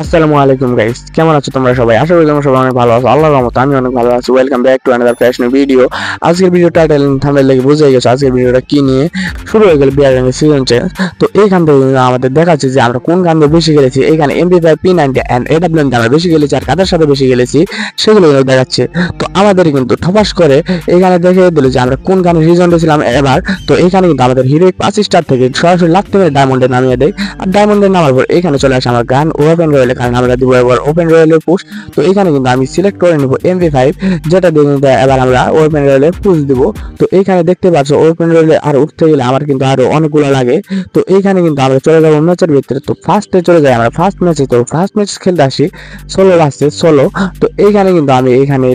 আসসালামু আলাইকুম গাইস, কেমন আছো তোমরা সবাই? আশা করি তোমরা সবাই অনেক ভালো আছো। আল্লাহর রহমতে আমি অনেক ভালো আছি। Welcome back to another fresh new video. আজকের ভিডিও টাইটেল থাম্বনেল দেখে বুঝে গেছো আজকের ভিডিওটা কি নিয়ে শুরু হয়ে গেল। বিয়ার গানের সিজন চেঞ্জ। তো এইখান থেকে আমাদের দেখাচ্ছে যে আমরা কোন গান দিয়ে বেশি খেলেছি। এইখানে MP5 P90 এন্ড AWM দিয়ে আমরা বেশি খেলেছি আর কাদের সাথে বেশি খেলেছি সেগুলো দেখাচ্ছে। তো আমাদের কিন্তু ঠপাস করে এইখানে দেখে দিল যে আমরা কোন গানের রিজনে ছিলাম এবার। তো এইখানে কিন্তু আমাদের হিরো 5 স্টার থেকে সরাসরি লাখ থেকে ডায়মন্ডে নামিয়ে দেয়। আর ডায়মন্ডে নামার পর এখানে চলে আসে আমার গান ওপেন রয়েলে, কারণ আমরা দিব এবার ওপেন রয়েলের পুশ। তো এখানে কিন্তু আমি সিলেক্ট করে নিব MP5, যেটা দিয়ে কিন্তু এবার আমরা ওপেন রয়েলে পুশ দিব। তো এইখানে দেখতে পাচ্ছ ওপেন রয়েলে আর উঠতে গেলে আমার কিন্তু আরো অনেকগুলো লাগে। তো এইখানে কিন্তু আমরা চলে যাবো ম্যাচের ভিতরে। তো ফার্স্টে চলে যাই আমরা ফার্স্ট ম্যাচে। তো ফার্স্ট ম্যাচ খেলতে আসি সোলো ভার্সেস সোলো। তো এইখানে কিন্তু আমি এখানে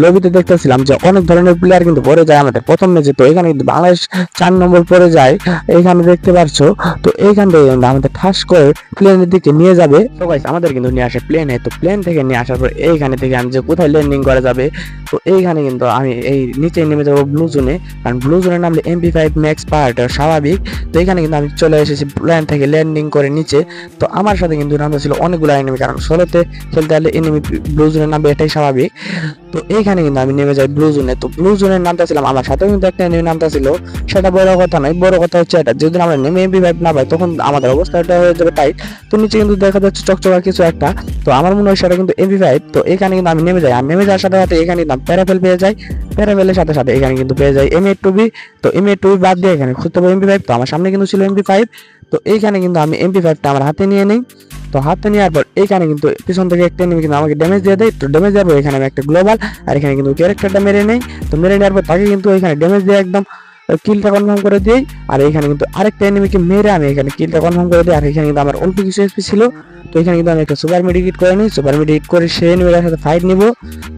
লবিতে দেখতেছিলাম যে অনেক ধরনের প্লেয়ার কিন্তু পরে যায় আমাদের প্রথম ম্যাচে। তো এখানে কিন্তু বাংলাদেশ 4 নম্বর পরে যায়, এইখানে দেখতে পাচ্ছ। তো এইখান থেকে আমাদের ঠাস করে প্লেনের দিকে নিয়ে যাবে। তো গাইস আমাদের কিন্তু নিয়ে আসে প্লেনে। তো প্লেন থেকে নিয়ে আসার পর এইখানে থেকে আমি যে কোথায় ল্যান্ডিং করা যাবে, তো এইখানে কিন্তু আমি এই নিচে নেমে যাবো ব্লু জোনে, কারণ ব্লু জোনে নামলে MP5 ম্যাক্স পাওয়ারটা স্বাভাবিক। তো এখানে কিন্তু আমি চলে এসেছি প্লেন থেকে ল্যান্ডিং করে নিচে। তো আমার সাথে কিন্তু নামতে ছিল অনেকগুলো এনিমি, কারণ সোলোতে খেলতে হলে এনিমি ব্লু জোনে নামবে, এটাই স্বাভাবিক। তো এইখানে কিন্তু আমি নেমে যাই ব্লু জোনে। তো ব্লু জোনের নামটা ছিলাম, আমার সাথে কিন্তু একটা এনিমি নামটা ছিল। সেটা বড় কথা নয়, বড় কথা হচ্ছে এটা যেদিন আমরা নেমে MP5 না পাই তখন আমাদের অবস্থাটা হয়ে যাবে টাইট। তো নিচে কিন্তু দেখা যাচ্ছে চকচকা কিছু একটা, তো আমার মনে হয় সেটা কিন্তু MP5। তো এখানে কিন্তু আমি নেমে যাই, আর নেমে যাওয়ার সাথে সাথে এখানে কিন্তু আমি প্যারাফেল পেয়ে যাই। প্যারাফেলের সাথে সাথে এখানে কিন্তু পেয়ে যাই M8-2B। তো M8-2B বাদ দিয়ে এখানে খুঁজতে পারবো MP5। তো আমার সামনে কিন্তু ছিল MP5। তো এইখানে কিন্তু আমি MP5টা আমার হাতে নিয়ে নিই। তো হাতে নেওয়ার পর এইখানে কিন্তু পিছন থেকে একটা এনিমি কিন্তু আমাকে ড্যামেজ দিয়ে দেয়। তো ড্যামেজ দেওয়ার পর এখানে আমি একটা গ্লোবাল আর এখানে কিন্তু ক্যারেক্টারটা মেরে নেই। তো মেরে নেওয়ার পর তাকে কিন্তু এখানে ড্যামেজ দিয়ে একদম কিলটা কনফার্ম করে দিই। আর এখানে কিন্তু আরেকটা এনিমিকে মেরে আমি এখানে কিলটা কনফার্ম করে দিই। আর এখানে কিন্তু আমার অল্প কিছু এসপি ছিল। তো এখানে কিন্তু আমি একটা সুপার মেডিকেট করে নিই। সুপার মেডিকেট করে সেই এনিমিটার সাথে ফাইট নিব।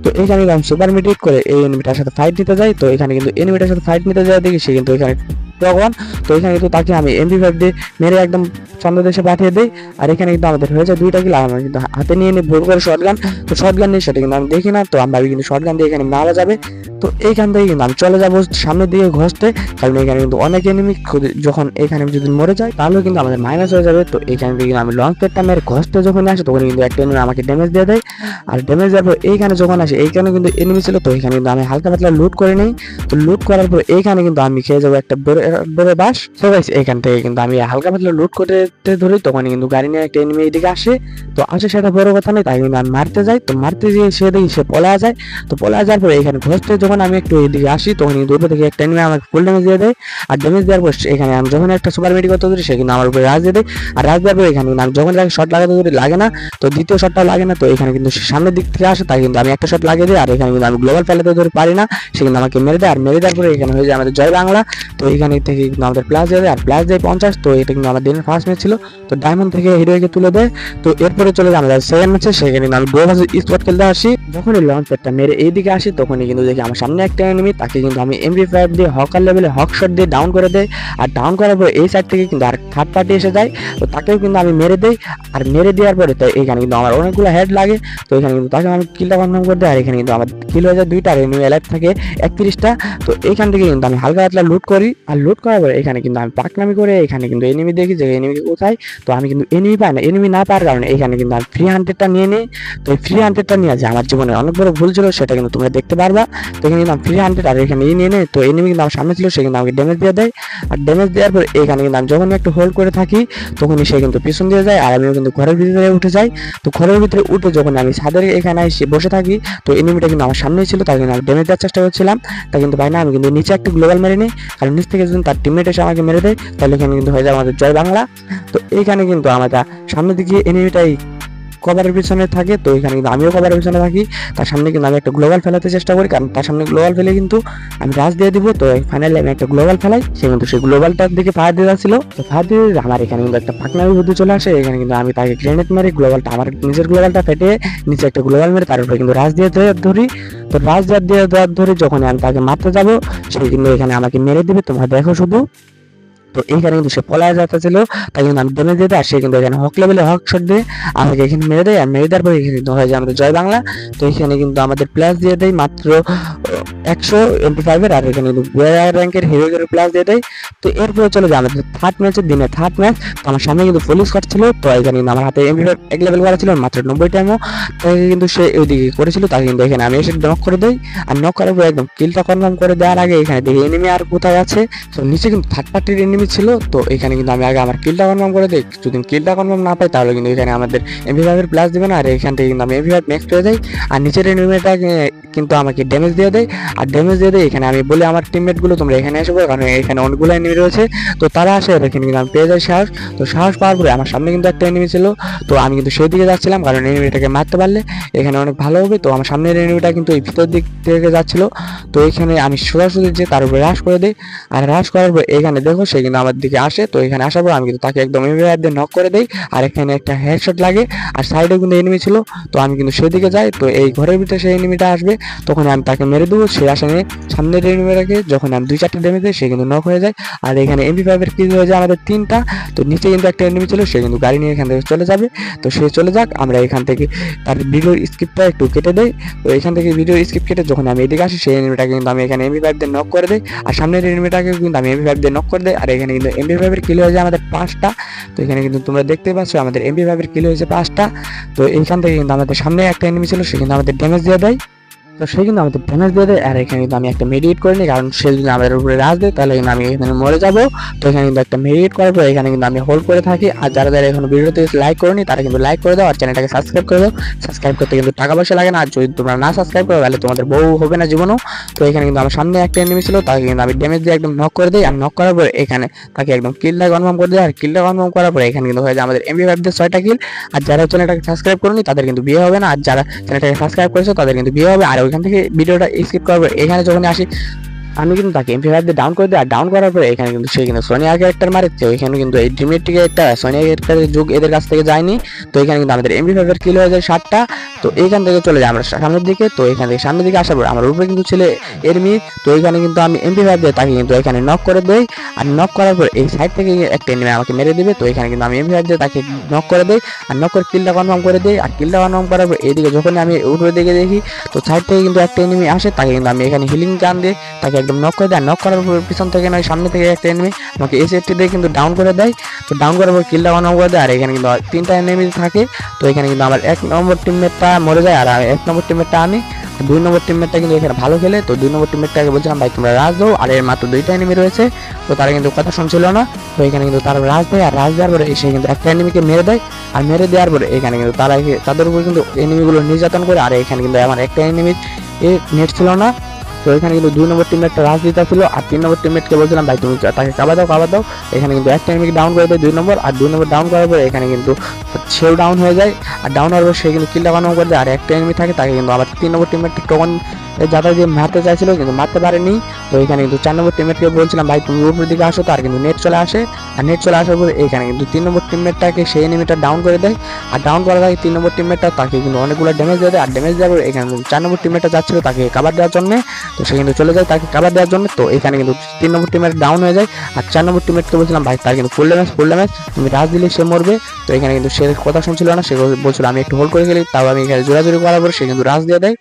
তো এখানে কিন্তু আমি সুপার মেডিকেট করে এই এনিমিটার সাথে ফাইট নিতে যাই। তো এখানে কিন্তু এনিমিটার সাথে ফাইট নিতে যাই দেখি সে কিন্তু এখানে তখন, তো এখানে কিন্তু তাকে আমি MP5 দিয়ে মেরে একদম চন্দ্র দেশে পাঠিয়ে দিই। আর এখানে কিন্তু আমাদের হয়ে যায় 2টা কিল। আমি কিন্তু হাতে নিয়ে নিই ভুল করে শটগান। তো শটগান নিয়ে সেটা কিন্তু আমি দেখি না, তো আমি ভাবি কিন্তু শটগান দিয়ে এখানে মারা যাবে। তো এইখান থেকে কিন্তু আমি চলে যাবো সামনের দিকে ঘষতে, কারণ এখানে কিন্তু অনেক এনিমি যখন এখানে যদি মরে যায় তাহলে কিন্তু আমাদের মাইনাস হয়ে যাবে। তো এখান থেকে আমি লঞ্চ প্যাডটা মেরে ঘষতে যখন আসে তখন কিন্তু একটা এনিমি আমাকে ড্যামেজ দিয়ে দেয়। আর ড্যামেজ দেওয়ার পর এইখানে যখন আসে এইখানে কিন্তু এনিমি ছিল। তো এখানে কিন্তু আমি হালকা পাতলা লুট করে নিই। তো লুট করার পর এইখানে কিন্তু আমি খেয়ে যাবো একটা বেড়ে বাস। তো গাইস এখান থেকে কিন্তু আমি হালকা পাতলা লুট করতে ধরি, তখন কিন্তু গাড়ি নিয়ে একটা এনিমি এদিকে আসে। তো আসে সেটা বড় কথা নেই, তাই কিন্তু আমি মারতে যাই। তো মারতে গিয়ে সে দেখি সে পলা যায়। তো পলা যাওয়ার পরে এখানে ঘষতে যখন আমি একটু এদিকে আসি তখন কিন্তু উপর থেকে একটা এনিমি আমাকে ফুল ড্যামেজ দিয়ে দেয়। আর ড্যামেজ দেওয়ার পর এখানে আমি যখন একটা সুপার মেডিকেল করতে ধরি সে কিন্তু আমার উপরে রাজ দিয়ে দেয়। আর রাজ দেওয়ার পর এখানে আমি যখন শট লাগাতে ধরি লাগে না, তো দ্বিতীয় শটটাও লাগে না। তো এখানে কিন্তু সামনের দিক থেকে আসে, তাই কিন্তু আমি একটা শট লাগিয়ে দিই। আর এখানে কিন্তু আমি গ্লোবাল ফেলাতে ধরে পারি না, সে কিন্তু আমাকে মেরে দেয়। আর মেরে দেওয়ার পরে এখানে হয়ে যায় আমাদের জয় বাংলা। তো এখানে থেকে কিন্তু আমাদের প্লাস দিয়ে দেয়, আর প্লাস দেয় 50। তো এটা কিন্তু আমার দিনের ফার্স্ট ম্যাচ ছিল। তো ডায়মন্ড থেকে হিরোকে তুলে দেয়। তো এরপরে চলে যায় আমাদের সেকেন্ড ম্যাচে, সেখানে আমি গো ভার্সেস স্পট খেলতে আসি। যখনই লঞ্চ প্যাডটা মেরে এইদিকে আসি তখনই কিন্তু দেখি আমার সামনে একটা এনিমি, তাকে কিন্তু আমি MP5 দিয়ে হকার লেভেলে হক শট দিয়ে ডাউন করে দেয়। আর ডাউন করার পর এই সাইড থেকে কিন্তু আর থার্ড পার্টি এসে যায়। তো তাকেও কিন্তু আমি মেরে দেই। আর মেরে দেওয়ার পরে তো এখানে কিন্তু আমার অনেকগুলো হেড লাগে। তো এখানে কিন্তু তাকে আমি কিলটা কনফার্ম করে দেয়। আর এখানে কিন্তু আমার কিল হয়ে যায় 2টা, আর এনিমি লাইফ থাকে 31টা। তো এইখান থেকে কিন্তু আমি হালকা পাতলা লুট করি। আর লুট করার পরে এখানে কিন্তু আমি পাকনামি করে এখানে কিন্তু এনিমি দেখি যে এনিমি কোথায়। তো আমি কিন্তু এনিমি পাই না, এনিমি না পাওয়ার কারণে এখানে কিন্তু আমি ফ্রি হান্ড্রেডটা নিয়ে নিই। তো এই ফ্রি হান্ড্রেডটা নিয়ে যে আমার জীবনে অনেক বড় ভুল ছিল, সেটা কিন্তু তোমরা দেখতে পারবা। তো এখানে কিন্তু আমি ফ্রি হান্ড্রেড আর এখানে নিয়ে নেই। তো এনিমি কিন্তু আমার সামনে ছিল, সে কিন্তু আমাকে ড্যামেজ দিয়ে দেয়। আর ড্যামেজ দেওয়ার পর এখানে কিন্তু আমি যখন একটু হোল্ড করে থাকি তখনই সে কিন্তু পিছন দিয়ে যায়। আর আমিও কিন্তু ঘরের ভিতরে উঠে যাই। তো ঘরের ভিতরে উঠে যখন আমি ছাদের এখানে এসে বসে থাকি, তো এনিমিটা কিন্তু আমার সামনেই ছিল, তাই কিন্তু আমি ড্যামেজ দেওয়ার চেষ্টা করছিলাম। তাই কিন্তু পাই না, আমি কিন্তু নিচে একটা গ্লোবাল মেরে নিই। কারণ নিচ থেকে যদি তার টিমমেট এসে আমাকে মেরে দেয় তাহলে এখানে কিন্তু হয়ে যায় আমাদের জয় বাংলা। তো এইখানে কিন্তু আমাদের সামনের দিকে এনিমিটাই কভারের পিছনে থাকে। তো এখানে কিন্তু আমিও কভারের পিছনে থাকি। তার সামনে কিন্তু আমি একটা গ্লোবাল ফেলাতে চেষ্টা করি, কারণ তার সামনে গ্লোবাল ফেলে কিন্তু আমি রাজ দিয়ে দিব। তো ফাইনালি আমি একটা গ্লোবাল ফেলাই, সে কিন্তু সেই গ্লোবালটার দিকে ফায়ার দিয়ে যাচ্ছিল। তো ফায়ার দিয়ে আমার এখানে কিন্তু একটা পাকনামি বুদ্ধি চলে আসে। এখানে কিন্তু আমি তাকে গ্রেনেড মেরে গ্লোবালটা আমার নিজের গ্লোবালটা ফেটে নিচে একটা গ্লোবাল মেরে তার উপরে কিন্তু রাজ দিয়ে ধরি। তো রাজ দিয়ে ধরি যখন আমি তাকে মারতে যাবো সে কিন্তু এখানে আমাকে মেরে দিবে। তোমরা দেখো শুধু। তো এইখানে কিন্তু সে পলায় যাচ্ছিল, তাই কিন্তু আমি ড্যামেজ দিয়ে দেয়, আর সে কিন্তু এখানে হক লেভেলে হক শট দিয়ে আমাকে এখানে মেরে দেয়। আর মেরে দেওয়ার পরে এখানে কিন্তু হয়ে যায় আমাদের জয় বাংলা। তো এখানে কিন্তু আমাদের প্লাস দিয়ে দেয় মাত্র 100 MP5 এর, আর এখানে কিন্তু র্যাঙ্কের হিরোদের প্লাস দিয়ে দেয়। তো এরপরে চলে যায় আমাদের থার্ড ম্যাচের দিনে থার্ড ম্যাচ। তো আমার সামনে কিন্তু পুলিশ স্কোয়াড ছিল, তো এখানে কিন্তু আমার হাতে MP5 এক লেভেল করা ছিল মাত্র 90 টাইমও। তাকে কিন্তু সে ওইদিকে করেছিল, তাকে কিন্তু এখানে আমি এসে নক করে দেই। আর নক করার পরে একদম কিলটা কনফার্ম করে দেওয়ার আগে এখানে দেখি এনিমি আর কোথায় আছে। তো নিচে কিন্তু থার্ড পার্টির এনিমি ছিল, তো এখানে কিন্তু আমি আগে আমার কিলটা কনফার্ম করে দিই। যদি কিলটা কনফার্ম না পাই তাহলে কিন্তু এখানে আমাদের MP5 এর প্লাস দিবে না, আর এখান থেকে কিন্তু আমি MP5 নেক্সট হয়ে যাই। আর নিচের এনিমিটা কিন্তু আমাকে ড্যামেজ দিয়ে দেয়, আর ড্যামেজ দিয়ে দেয় এখানে আমি বলি আমার টিমমেট গুলো তোমরা এখানে আসবে, কারণ এখানে অনেকগুলো এনিমি রয়েছে। তো তারা আসে, এখানে কিন্তু আমি পেয়ে যাই সাহস। তো সাহস পাওয়ার পরে আমার সামনে কিন্তু একটা এনিমি ছিল, তো আমি কিন্তু সেই দিকে যাচ্ছিলাম, কারণ এনিমিটাকে মারতে পারলে এখানে অনেক ভালো হবে। তো আমার সামনের এনিমিটা কিন্তু এই ভিতর দিক থেকে যাচ্ছিল, তো এখানে আমি সোজাসুজি যে তার উপরে রাশ করে দিই। আর রাশ করার পর এখানে দেখো সে কিন্তু আমার দিকে আসে, তো এখানে আসার পর আমি কিন্তু তাকে একদম এমবিআর দিয়ে নক করে দেই। আর এখানে একটা হেডশট লাগে, আর সাইডে কিন্তু এনিমি ছিল, তো আমি কিন্তু সেদিকে যাই। তো এই ঘরের ভিতরে সেই এনিমিটা আসবে, তখন আমি তাকে মেরে দেবো। সে আসেনি, সামনের এনিমিটাকে যখন আমি 2-4টা ড্যামেজ দিই সে কিন্তু নক হয়ে যায়। আর এখানে MP5 এর কিল হয়ে যায় আমাদের 3টা। তো নিচে কিন্তু একটা এনিমি ছিল, সে কিন্তু গাড়ি নিয়ে এখান থেকে চলে যাবে। তো সে চলে যাক, আমরা এখান থেকে তার ভিডিওর স্কিপটা একটু কেটে দেই। তো এখান থেকে ভিডিওর স্কিপ কেটে যখন আমি এদিকে আসি, সেই এনিমিটাকে কিন্তু আমি এখানে MP5 দিয়ে নক করে দিই। আর সামনের এনিমিটাকে কিন্তু আমি MP5 দিয়ে নক করে দিই। আর এখানে কিন্তু MP5 এর কিল হয়ে যায় আমাদের 5টা। তো এখানে কিন্তু তোমরা দেখতে পাচ্ছ আমাদের MP5 এর কিল হয়েছে 5টা। তো এইখান থেকে কিন্তু আমাদের সামনে একটা এনিমি ছিল, সে কিন্তু আমাদের ড্যামেজ দিয়ে দেয়। তো সে কিন্তু আমাদের ড্যামেজ দিয়ে দেয়। আর এখানে কিন্তু আমি একটা মেডিকেট করে নিই, কারণ সে যদি আমাদের উপরে রাজ দেয় তাহলে কিন্তু আমি এখানে মরে যাবো। তো এখানে কিন্তু একটা মেডিকেট করার পর এখানে কিন্তু আমি হোল্ড করে থাকি। আর যারা যারা এখন ভিডিওতে লাইক করেনি তারা কিন্তু লাইক করে দাও, আর চ্যানেলটাকে সাবস্ক্রাইব করে দাও। সাবস্ক্রাইব করতে কিন্তু টাকা পয়সা লাগে না, আর যদি তোমরা না সাবস্ক্রাইব করো তাহলে তোমাদের বউ হবে না জীবনও। তো এখানে কিন্তু আমার সামনে একটা এনিমি ছিল, তাকে কিন্তু আমি ড্যামেজ দিয়ে একদম নক করে দিই। আর নক করার পর এখানে তাকে একদম কিলটা কনফার্ম করে দিই। আর কিলটা কনফার্ম করার পর এখানে কিন্তু হয়ে যায় আমাদের MP5 দিয়ে 6টা কিল। আর যারা চ্যানেলটাকে সাবস্ক্রাইব করেনি তাদের কিন্তু বিয়ে হবে না, আর যারা চ্যানেলটাকে সাবস্ক্রাইব করেছো তাদের কিন্তু বিয়ে হবে। আর ওইখান থেকে ভিডিওটা স্কিপ করবো। এখানে যখন আসি আমি কিন্তু তাকে MP5 দিয়ে ডাউন করে দিই। আর ডাউন করার পরে এখানে কিন্তু সে কিন্তু সোনিয়া ক্যারেক্টার মারছে, ওইখানে কিন্তু এই ড্রিমেটিক একটা সোনিয়া ক্যারেক্টারের যুগ এদের কাছ থেকে যায়নি। তো এখানে কিন্তু আমাদের MP5 এর কিল হয়ে যায় 7টা। তো এইখান থেকে চলে যায় আমরা সামনের দিকে। তো এখান থেকে সামনের দিকে আসার পর আমার উপরে কিন্তু ছিল এনিমি। তো এখানে কিন্তু আমি MP5 দিয়ে তাকে কিন্তু এখানে নক করে দেই। আর নক করার পর এই সাইড থেকে একটা এনিমি আমাকে মেরে দিবে। তো এখানে কিন্তু আমি MP5 দিয়ে তাকে নক করে দেই, আর নক করে কিলটা কনফার্ম করে দেই। আর কিলটা কনফার্ম করার পর এইদিকে যখন আমি উপরের দিকে দেখি, তো সাইড থেকে কিন্তু একটা এনিমি আসে, তাকে কিন্তু আমি এখানে হিলিং গান দিয়ে তাকে একদম নক করে দেয়। নক করার পর পিছন থেকে নয় সামনে থেকে একটা এনিমি আমাকে এসএফটি দিয়ে কিন্তু ডাউন করে দেয়। তো ডাউন করার পর কিলটা কনফার্ম করে দেয়। আর এখানে কিন্তু 3টা এনিমি থাকে। তো এখানে কিন্তু আমার 1 নম্বর টিমমেটটা মরে যায়, আর 1 নম্বর টিমমেটটা আমি। 2 নম্বর টিমমেটটা কিন্তু এখানে ভালো খেলে। তো 2 নম্বর টিমমেটটাকে বলছিলাম ভাই তোমরা রাজ দাও, আর এর মাত্র 2টা এনিমি রয়েছে। তো তারা কিন্তু কথা শুনছিল না। তো এখানে কিন্তু তারা রাজ দেয়, আর রাজ দেওয়ার পরে এসে কিন্তু একটা এনিমিকে মেরে দেয়। আর মেরে দেওয়ার পরে এখানে কিন্তু তারা তাদের উপর কিন্তু এনিমিগুলো নির্যাতন করে। আর এখানে কিন্তু আমার একটা এনিমির নেট ছিল না। তো এখানে কিন্তু 2 নম্বর টিমমেটটা রাজদিতা ছিল, আর 3 নম্বর টিমমেটকে বলছিলাম ভাই তুমি তাকে কাবা দাও। এখানে কিন্তু একটা এনিমিকে ডাউন করে দেয় 2 নম্বর। আর 2 নম্বর ডাউন করার পরে এখানে কিন্তু সেও ডাউন হয়ে যায়। আর ডাউন হওয়ার পর সে কিন্তু কিলটা কনফার্ম করে দেয়। আর একটা এনিমি থাকে, তাকে কিন্তু আবার 3 নম্বর টিমমেটটা টোকন যাতা দিয়ে মারতে চাইছিল, কিন্তু মারতে পারেনি। তো এখানে কিন্তু 4 নম্বর টিমমেটকে বলছিলাম ভাই তুমি উপরের দিকে আসো, তার কিন্তু নেট চলে আসে। আর নেট চলে আসার পরে এখানে কিন্তু 3 নম্বর টিমমেটটাকে সেই এনিমিটা ডাউন করে দেয়। আর ডাউন করার আগে 3 নম্বর টিমমেটটা তাকে কিন্তু অনেকগুলো ড্যামেজ দিয়ে দেয়। আর ড্যামেজ দেওয়ার পরে এখানে 4 নম্বর টিমমেটটা যাচ্ছিল তাকে কাভার দেওয়ার জন্য, তো সে কিন্তু চলে যায় তাকে কাভার দেওয়ার জন্য। তো এখানে কিন্তু 3 নম্বর টিমমেট ডাউন হয়ে যায়। আর 4 নম্বর টিমমেটকে বলছিলাম ভাই তার কিন্তু ফুল ড্যামেজ তুমি রাজ দিলে সে মরবে। তো এখানে কিন্তু সে কথা শুনছিল না, সে বলছিল আমি একটু হোল্ড করে খেলি। তাও আমি এখানে জোরাজোরি করার পরে সে কিন্তু রাজ দিয়ে দেয়।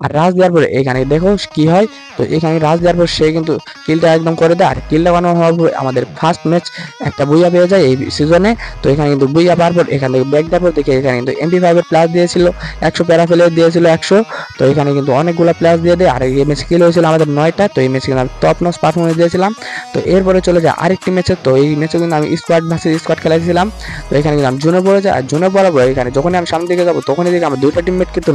আর রাজ দেওয়ার পরে এখানে দেখো কি হয়। তো এখানে রাজ দেওয়ার পর সে কিন্তু কিলটা একদম করে দেয়। আর কিলটা বানানো হওয়ার পর আমাদের ফার্স্ট ম্যাচ একটা বুইয়া পেয়ে যায় এই সিজনে। তো এখানে কিন্তু বুইয়া পাওয়ার পর এখান থেকে ব্যাক দেওয়ার পর দেখে এখানে কিন্তু MP5 এর প্লাস দিয়েছিল 100, প্যারাফেলের দিয়েছিল 100। তো এখানে কিন্তু অনেকগুলো প্লাস দিয়ে দেয়। আর এই ম্যাচ কিল হয়েছিল আমাদের 9টা। তো এই ম্যাচে কিন্তু আমি টপ নচ পারফরমেন্স দিয়েছিলাম। তো এরপরে চলে যায় আরেকটি ম্যাচে। তো এই ম্যাচে কিন্তু আমি স্কোয়াড ভার্সেস স্কোয়াড খেলাইছিলাম। তো এখানে কিন্তু আমি জোনে পড়ে যাই। আর জোনে পড়ার পর এখানে যখনই আমি সামনে দিকে যাবো তখনই দেখি আমার 2টা টিমমেট কিন্তু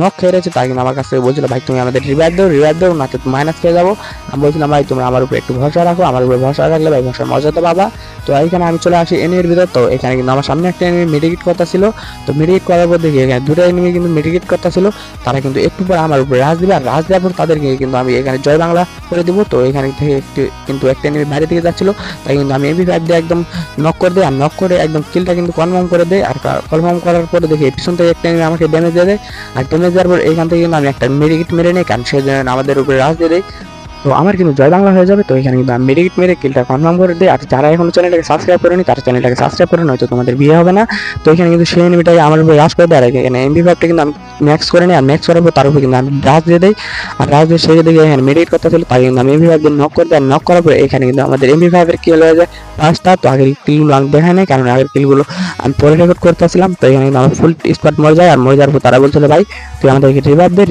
নক খেয়ে রয়েছে। তাই কিন্তু আমার কাছে বলছিল ভাই তুমি আমাদের রিভাইভ দাও না তো মাইনাস খেয়ে যাবো। আমি বলছিলাম ভাই তোমরা আমার উপরে একটু ভরসা রাখো, আমার উপরে ভরসা রাখলে ভাই ভরসার মর্যাদা পাবা। তো এইখানে আমি চলে আসি এনিমির ভিতর। তো এখানে কিন্তু আমার সামনে একটা এনিমি মেডিকেট করতে ছিল। তো মেডিকেট করার পর দেখি এখানে 2টা এনিমি কিন্তু মেডিকেট করতে ছিল। তারা কিন্তু একটু পর আমার উপরে রাজ দিবে। আর রাজ দেওয়ার পর তাদেরকে কিন্তু আমি এখানে জয় বাংলা করে দেবো। তো এখানে থেকে কিন্তু একটা এনিমি বাইরে থেকে যাচ্ছিল, তাই কিন্তু আমি MP5 দিয়ে একদম নক করে দিই। আর নক করে একদম কিলটা কিন্তু কনফার্ম করে দেয়। আর কনফার্ম করার পরে দেখি পিছন থেকে একটা এনিমি আমাকে ড্যামেজ দিয়ে দেয়। আর ড্যামেজ দেওয়ার পর এখান থেকে কিন্তু আমি একটা মেডিকেট মেরে নিই, কারণ সে আমাদের উপরে রাজ দিয়ে দেয়। তো তো আমার কিন্তু জয় বাংলা হয়ে যাবে। তো এখানে কিন্তু আমি মেডিকেট মেরে কিলটা কনফার্ম করে দিই। আর যারা এখনো চ্যানেলটাকে সাবস্ক্রাইব করেনি তারা চ্যানেলটাকে সাবস্ক্রাইব করে, নয়তো তোমাদের বিয়ে হবে না। তো এখানে কিন্তু সেই এনিমিটাকে আমার উপরে রাশ করে দেয়। আর এখানে এমপি5টা কিন্তু আমি ম্যাক্স করে নিই, আর ম্যাক্স করার পর তার উপরে কিন্তু আমি রাশ দিয়ে দিই। আর রাশ দিয়ে সেই দিকে এখানে মেডিকেট করতে ছিল, তাই কিন্তু আমি এমপি5 দিয়ে নক করে দিই। আর নক করার পরে এখানে কিন্তু আমাদের এমপি5 এর কিল হয়ে যায় 5টা। তো আগের কিলগুলো আমি দেখাই নাই, কারণ আগের কিলগুলো আমি পরে রেকর্ড করতেছিলাম। তো এখানে কিন্তু আমার ফুল স্পট মরে যায়। আর মরে যাওয়ার পর তারা বলছিল ভাই তুই আমাদেরকে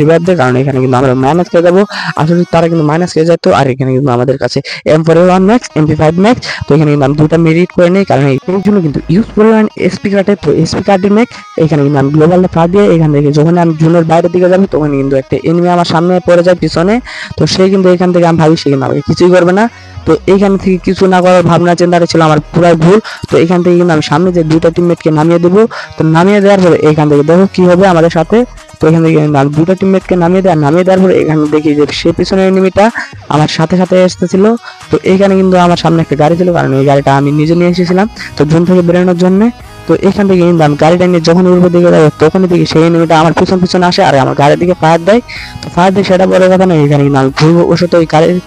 রিভাইভ দে, কারণ এখানে কিন্তু আমরা মাইনাস খেয়ে যাবো। আসলে তারা কিন্তু মাইনাস খেয়ে যেত। আর এখানে কিন্তু আমাদের কাছে M4A1 ম্যাক্স, MP5 ম্যাক্স। তো এখানে কিন্তু আমি দুটা মেরিট করে নিই, কারণ এই জন্য কিন্তু ইউজ পরিমাণ এসপি কার্ডে। তো এসপি কার্ডের ম্যাক্স এখানে কিন্তু আমি গ্লোবালে ফা দিয়ে এখান থেকে যখন আমি জোনের বাইরের দিকে যাবো তখন কিন্তু একটা এনিমি আমার সামনে পড়ে যায় পিছনে। তো সে কিন্তু এখান থেকে আমি ভাবি সে কিন্তু আমাকে কিছুই করবে না। তো এইখান থেকে কিছু না করার ভাবনা চিন্তাটা ছিল আমার পুরাই ভুল। তো এখান থেকে কিন্তু আমি সামনে যে দুটা টিমমেটকে নামিয়ে দেবো। তো নামিয়ে দেওয়ার পরে এখান থেকে দেখো কি হবে আমাদের সাথে। তো এখান থেকে আমি দুটো টিমমেটকে নামিয়ে দেওয়ার পরে এখানে দেখি যে সে পিছনের এনিমিটা আমার সাথে সাথে এসেছিল। তো এইখানে কিন্তু আমার সামনে একটা গাড়ি ছিল, কারণ এই গাড়িটা আমি নিজে নিয়ে এসেছিলাম তো জোন থেকে বেরোনোর জন্য। তো এখান থেকে কিন্তু আমি গাড়িটা নিয়ে যখন উপর দিকে যাবো তখনই দেখি সেই এনিমিটা আমার পিছনে আসে আর আমার গাড়ির দিকে ফায়ার দেয়। তো ফায়ার দেয় সেটা বড় কথা নয়, এখানে কিন্তু আমি ঘুরবো ওর সাথে ওই গাড়ির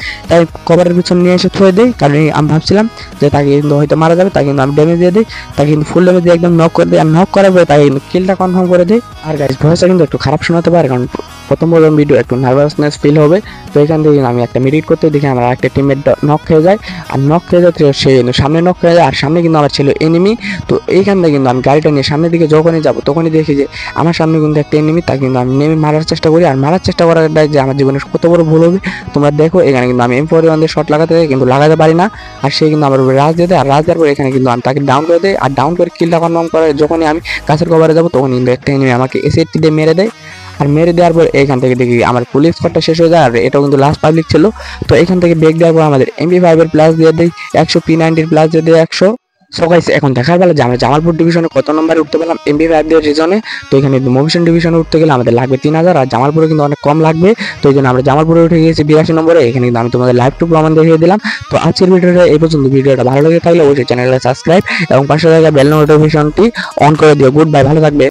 কভারের পিছনে নিয়ে এসে থুয়ে দিই, কারণ আমি ভাবছিলাম যে তাকে কিন্তু হয়তো মারা যাবে। তাকে কিন্তু আমি ড্যামেজ দিয়ে দিই, তাকে কিন্তু ফুল ড্যামেজ দিয়ে একদম নক করে দিই। আর নক করার পরে তাকে কিন্তু কিলটা কনফার্ম করে দিই। আর গাইস ভয়েসটা কিন্তু একটু খারাপ শোনাতে পারে, কারণ প্রথম ভিডিও একটু নার্ভাসনেস ফিল হবে। তো এখান থেকে আমি একটা মেডিট করতে দেখি আমার একটা টিমমেট নক খেয়ে যায়। আর নক খেয়ে যায় সে সামনে নক খেয়ে যায়, আর সামনে কিন্তু আমার ছিল এনিমি। তো এইখান থেকে কিন্তু আমি গাড়িটা নিয়ে সামনের দিকে যখনই যাবো তখনই দেখি যে আমার সামনে কিন্তু একটা এনিমি। তাকে কিন্তু আমি নেমে মারার চেষ্টা করি। আর মারার চেষ্টা করার যে আমার জীবনের কত বড় ভুল হবে তোমরা দেখো। এখানে কিন্তু আমি M4A1 দিয়ে শট লাগাতে কিন্তু লাগাতে পারি না। আর সে কিন্তু আমার উপরে রাজ দিয়ে দেয়। আর রাজ দেওয়ার পরে এখানে কিন্তু আমি তাকে ডাউন করে দিই। আর ডাউন করে কিলটা কনফার্ম করে যখনই আমি গাছের কভারে যাবো তখন কিন্তু একটা এনিমি আমাকে এসএটি দিয়ে মেরে দেয়। আর মেরে দেওয়ার পর এখান থেকে দেখি আমার পুলিশ স্কোয়াডটা শেষ হয়ে যায়। আর এটাও কিন্তু লাস্ট পাবলিক ছিল। তো এখান থেকে ব্রেক দেওয়ার পর আমাদের MP5 এর প্লাস দিয়ে দেয় 100, P90 এর প্লাস দিয়ে দেয় 100। সো গাইস এখন দেখার বেলা যে আমরা জামালপুর ডিভিশনে কত নম্বরে উঠতে পেলাম MP5 এর রিজনে। তো এখানে মোভিশন ডিভিশনে উঠতে গেলে আমাদের লাগবে 3000, আর জামালপুরে কিন্তু অনেক কম লাগবে। তো এই জন্য আমরা জামালপুরে উঠে গিয়েছি 82 নম্বরে। এখানে কিন্তু আমি তোমাদের লাইভ টু প্রমাণ দেখিয়ে দিলাম। তো আজকের ভিডিওটা এই পর্যন্ত। ভিডিওটা ভালো লেগে থাকলে অবশ্যই চ্যানেলটা সাবস্ক্রাইব এবং পাশে থাকা বেল নোটিফিকেশনটি অন করে দিও। গুড বাই, ভালো থাকবে।